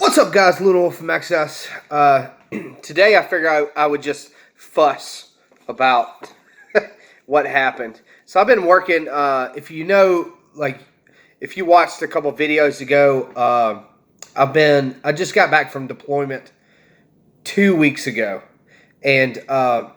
What's up, guys? Little Wolf from XS. Today I figured I would just fuss about what happened. So I've been working, if you know, like, if you watched a couple videos ago, I just got back from deployment 2 weeks ago. And I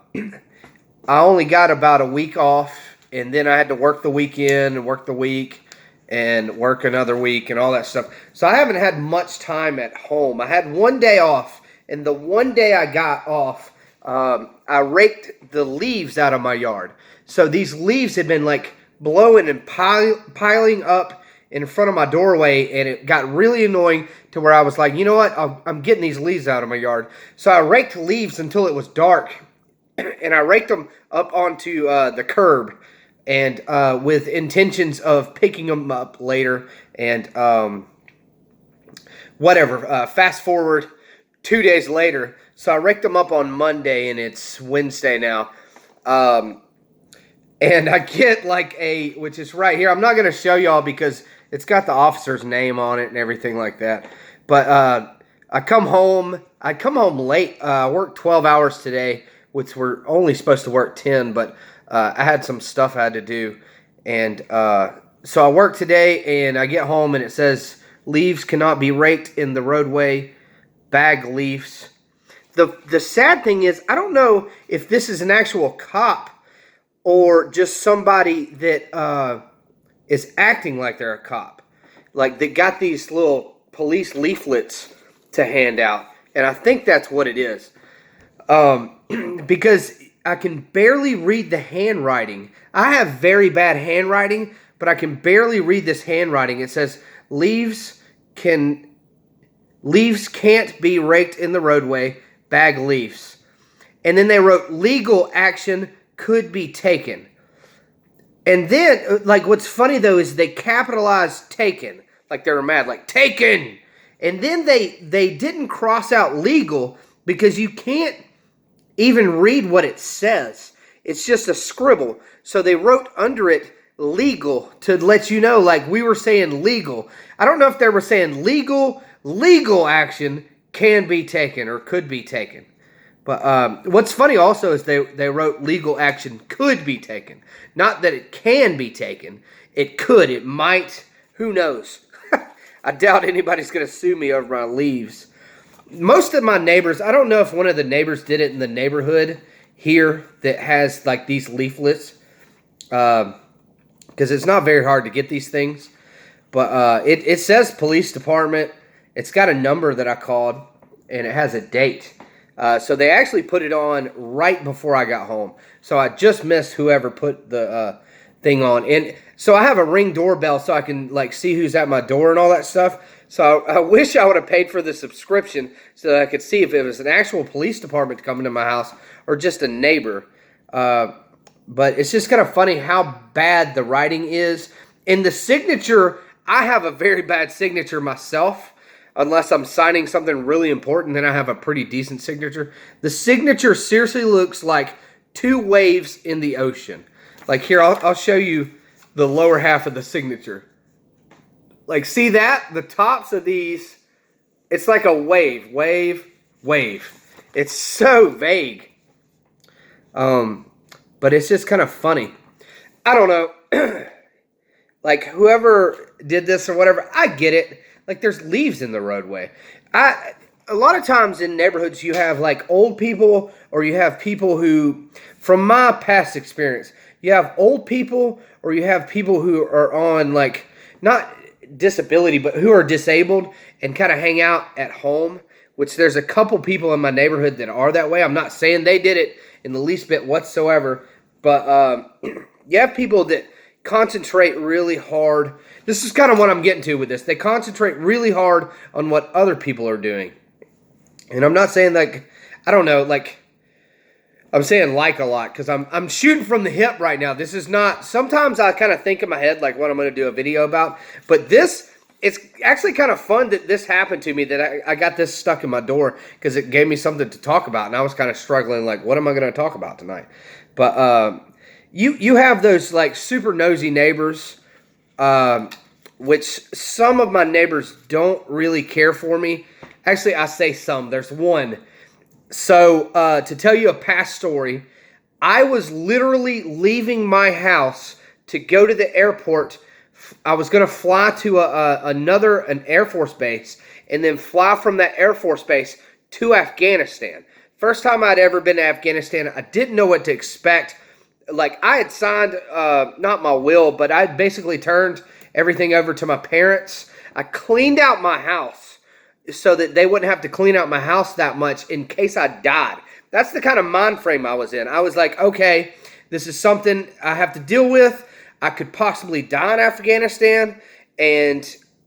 only got about a week off, and then I had to work the weekend and work the week and work another week and all that stuff. So I haven't had much time at home. I had one day off, and the one day I got off, I raked the leaves out of my yard. So these leaves had been like blowing and piling up in front of my doorway, and it got really annoying to where I was like, you know what, I'm getting these leaves out of my yard. So I raked leaves until it was dark, and I raked them up onto the curb, and with intentions of picking them up later, and whatever. Fast forward 2 days later, so I raked them up on Monday, and it's Wednesday now, and I get like which is right here. I'm not going to show y'all because it's got the officer's name on it and everything like that, but I come home late. I worked 12 hours today, which we're only supposed to work 10, but I had some stuff I had to do, and so I work today, and I get home, and it says leaves cannot be raked in the roadway, bag leaves. The sad thing is, I don't know if this is an actual cop or just somebody that is acting like they're a cop. Like, they got these little police leaflets to hand out, and I think that's what it is. Because I can barely read the handwriting. I have very bad handwriting, but I can barely read this handwriting. It says, leaves can't be raked in the roadway, bag leaves. And then they wrote, legal action could be taken. And then, like, what's funny, though, is they capitalized taken. Like, they were mad, like, taken! And then they didn't cross out legal because you can't even read what it says. It's just a scribble. So they wrote under it legal to let you know, like, we were saying legal. I don't know if they were saying legal action can be taken or could be taken. But what's funny also is they wrote legal action could be taken. Not that it can be taken. It could. It might. Who knows? I doubt anybody's going to sue me over my leaves. Most of my neighbors, I don't know if one of the neighbors did it in the neighborhood here that has like these leaflets, because it's not very hard to get these things. But it says police department. It's got a number that I called, and it has a date. So they actually put it on right before I got home. So I just missed whoever put the thing on. And so I have a Ring doorbell so I can like see who's at my door and all that stuff. So I wish I would have paid for the subscription so that I could see if it was an actual police department coming to my house or just a neighbor. But it's just kind of funny how bad the writing is. In the signature, I have a very bad signature myself. Unless I'm signing something really important, then I have a pretty decent signature. The signature seriously looks like two waves in the ocean. Like here, I'll show you the lower half of the signature. Like, see that? The tops of these, it's like a wave. It's so vague. But it's just kind of funny. I don't know. Like, whoever did this or whatever, I get it. Like, there's leaves in the roadway. A lot of times in neighborhoods, you have, like, old people or you have people who, from my past experience, you have old people or you have people who are on, like, not disability, but who are disabled and kind of hang out at home, which there's a couple people in my neighborhood that are that way. I'm not saying they did it in the least bit whatsoever, but you have people that concentrate really hard. This is kind of what I'm getting to with this. They concentrate really hard on what other people are doing. And I'm not saying, like, I don't know, like, I'm saying like a lot because I'm shooting from the hip right now. This is not, sometimes I kind of think in my head like what I'm going to do a video about. But this, it's actually kind of fun that this happened to me, that I got this stuck in my door because it gave me something to talk about. And I was kind of struggling like, what am I going to talk about tonight? But you have those like super nosy neighbors which some of my neighbors don't really care for me. Actually, I say some. There's one. So, to tell you a past story, I was literally leaving my house to go to the airport. I was going to fly to an Air Force base and then fly from that Air Force base to Afghanistan. First time I'd ever been to Afghanistan. I didn't know what to expect. Like, I had signed, not my will, but I basically turned everything over to my parents. I cleaned out my house so that they wouldn't have to clean out my house that much in case I died. That's the kind of mind frame I was in. I was like, okay, this is something I have to deal with. I could possibly die in Afghanistan, and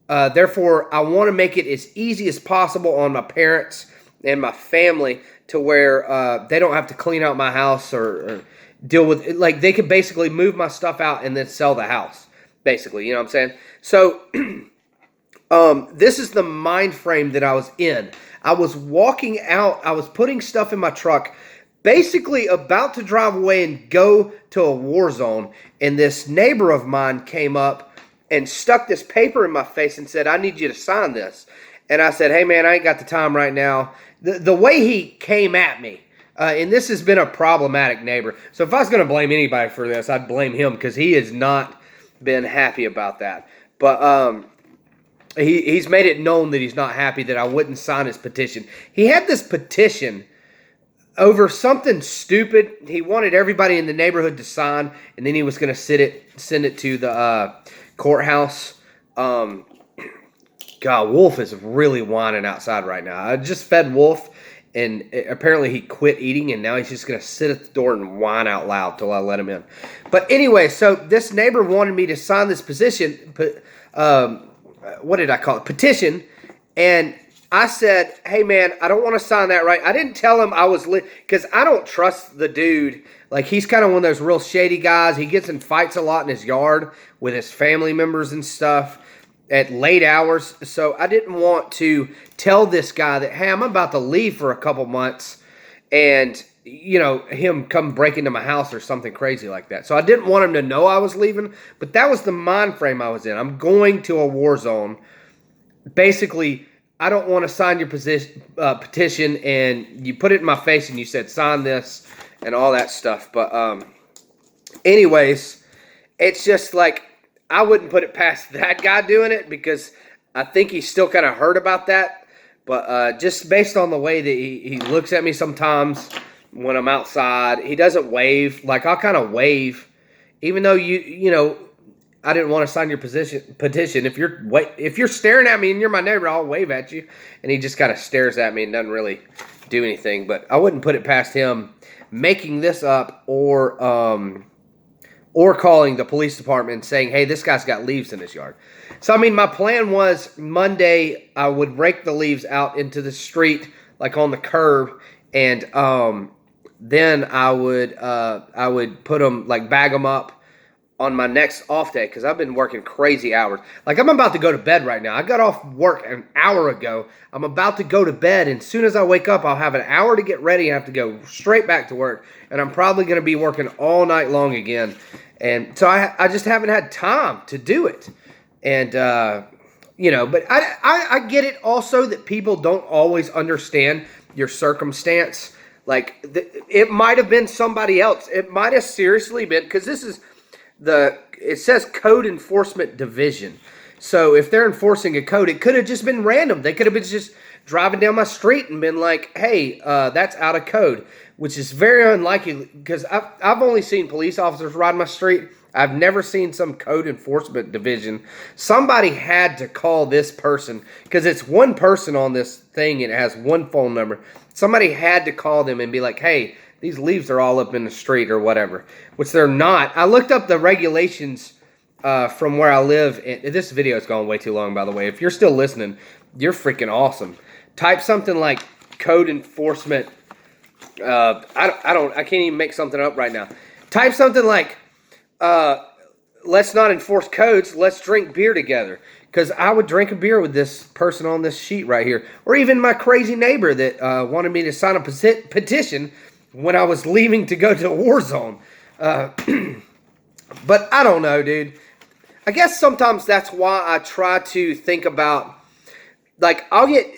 therefore I want to make it as easy as possible on my parents and my family to where they don't have to clean out my house or deal with it. Like, they could basically move my stuff out and then sell the house, basically, you know what I'm saying? So this is the mind frame that I was in. I was walking out, I was putting stuff in my truck, basically about to drive away and go to a war zone, and this neighbor of mine came up and stuck this paper in my face and said, I need you to sign this. And I said, hey man, I ain't got the time right now. The way he came at me, and this has been a problematic neighbor. So if I was going to blame anybody for this, I'd blame him, because he has not been happy about that. But he's made it known that he's not happy that I wouldn't sign his petition. He had this petition over something stupid. He wanted everybody in the neighborhood to sign, and then he was going to send it to the courthouse. God, Wolf is really whining outside right now. I just fed Wolf, and apparently he quit eating, and now he's just going to sit at the door and whine out loud till I let him in. But anyway, so this neighbor wanted me to sign this petition, what did I call it? Petition. And I said, hey man, I don't want to sign that, right? I didn't tell him I was because I don't trust the dude. Like, he's kind of one of those real shady guys. He gets in fights a lot in his yard with his family members and stuff at late hours. So I didn't want to tell this guy that, hey, I'm about to leave for a couple months, and you know, him come break into my house or something crazy like that. So I didn't want him to know I was leaving, but that was the mind frame I was in. I'm going to a war zone. Basically, I don't want to sign your petition, and you put it in my face and you said, sign this and all that stuff. But anyways, it's just like, I wouldn't put it past that guy doing it, because I think he's still kind of hurt about that. But just based on the way that he looks at me sometimes when I'm outside, he doesn't wave. Like, I'll kind of wave, even though you know, I didn't want to sign your petition. If you're staring at me and you're my neighbor, I'll wave at you. And he just kind of stares at me and doesn't really do anything. But I wouldn't put it past him making this up, or calling the police department and saying, hey, this guy's got leaves in his yard. So, I mean, my plan was Monday I would rake the leaves out into the street, like on the curb, and then I would put them, like, bag them up on my next off day, because I've been working crazy hours. Like, I'm about to go to bed right now. I got off work an hour ago. I'm about to go to bed, and as soon as I wake up, I'll have an hour to get ready. I have to go straight back to work, and I'm probably going to be working all night long again. And so I just haven't had time to do it. And, you know, but I get it also that people don't always understand your circumstance. Like, it might have been somebody else. It might have seriously been, because this is it says Code Enforcement Division. So if they're enforcing a code, it could have just been random. They could have been just driving down my street and been like, hey, that's out of code, which is very unlikely, because I've only seen police officers ride my street. I've never seen some Code Enforcement Division. Somebody had to call this person, because it's one person on this thing and it has one phone number. Somebody had to call them and be like, hey, these leaves are all up in the street or whatever, which they're not. I looked up the regulations from where I live. And this video is going way too long, by the way. If you're still listening, you're freaking awesome. Type something like Code Enforcement. I can't even make something up right now. Type something like, let's not enforce codes, let's drink beer together. Because I would drink a beer with this person on this sheet right here. Or even my crazy neighbor that wanted me to sign a petition when I was leaving to go to a war zone. But I don't know, dude. I guess sometimes that's why I try to think about, like,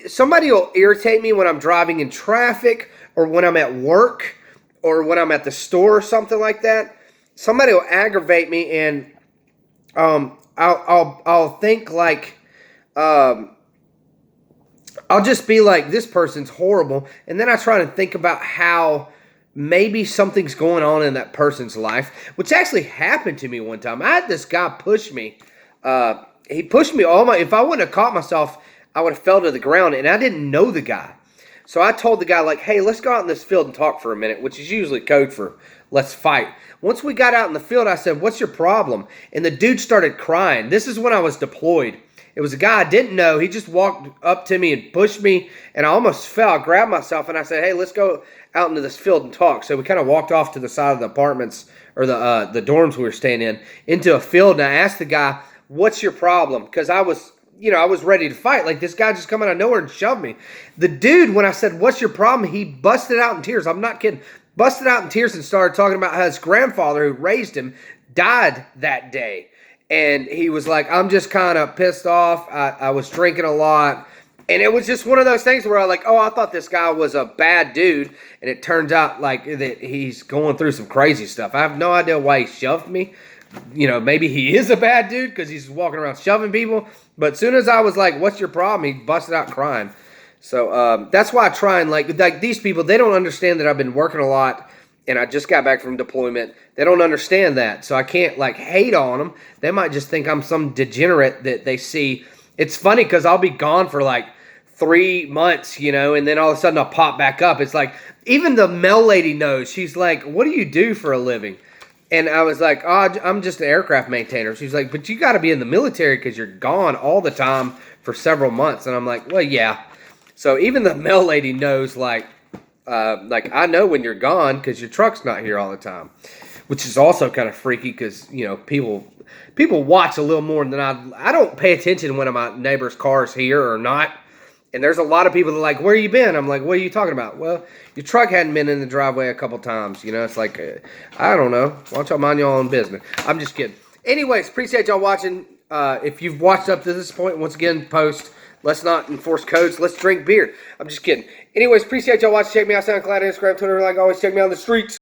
somebody will irritate me when I'm driving in traffic or when I'm at work or when I'm at the store or something like that. Somebody will aggravate me, and I'll think like, I'll just be like, this person's horrible. And then I try to think about how maybe something's going on in that person's life, which actually happened to me one time. I had this guy push me. He pushed me if I wouldn't have caught myself, I would have fell to the ground, and I didn't know the guy. So I told the guy, like, hey, let's go out in this field and talk for a minute, which is usually code for let's fight. Once we got out in the field, I said, what's your problem? And the dude started crying. This is when I was deployed. It was a guy I didn't know. He just walked up to me and pushed me, and I almost fell. I grabbed myself, and I said, hey, let's go out into this field and talk. So we kind of walked off to the side of the apartments, or the dorms we were staying in, into a field, and I asked the guy, what's your problem? Because I was ready to fight. Like, this guy just come out of nowhere and shoved me. The dude, when I said, what's your problem? He busted out in tears. I'm not kidding. Busted out in tears and started talking about how his grandfather, who raised him, died that day. And he was like, I'm just kind of pissed off. I was drinking a lot. And it was just one of those things where I was like, oh, I thought this guy was a bad dude. And it turns out like that he's going through some crazy stuff. I have no idea why he shoved me. Maybe he is a bad dude because he's walking around shoving people. But as soon as I was like, what's your problem? He busted out crying. So that's why I try and like these people, they don't understand that I've been working a lot and I just got back from deployment. They don't understand that. So I can't like hate on them. They might just think I'm some degenerate that they see. It's funny because I'll be gone for like 3 months, and then all of a sudden I'll pop back up. It's like, even the mail lady knows. She's like, what do you do for a living? And I was like, oh, I'm just an aircraft maintainer. She's like, but you got to be in the military because you're gone all the time for several months. And I'm like, well, yeah. So even the mail lady knows, like I know when you're gone because your truck's not here all the time, which is also kind of freaky because, people watch a little more than I don't pay attention when my neighbor's car's here or not. And there's a lot of people that are like, where you been? I'm like, what are you talking about? Well, your truck hadn't been in the driveway a couple times. It's like, I don't know. Why don't y'all mind your own business? I'm just kidding. Anyways, appreciate y'all watching. If you've watched up to this point, once again, post. Let's not enforce codes. Let's drink beer. I'm just kidding. Anyways, appreciate y'all watching. Check me out, SoundCloud, Instagram, Twitter. Like always, check me out on the streets.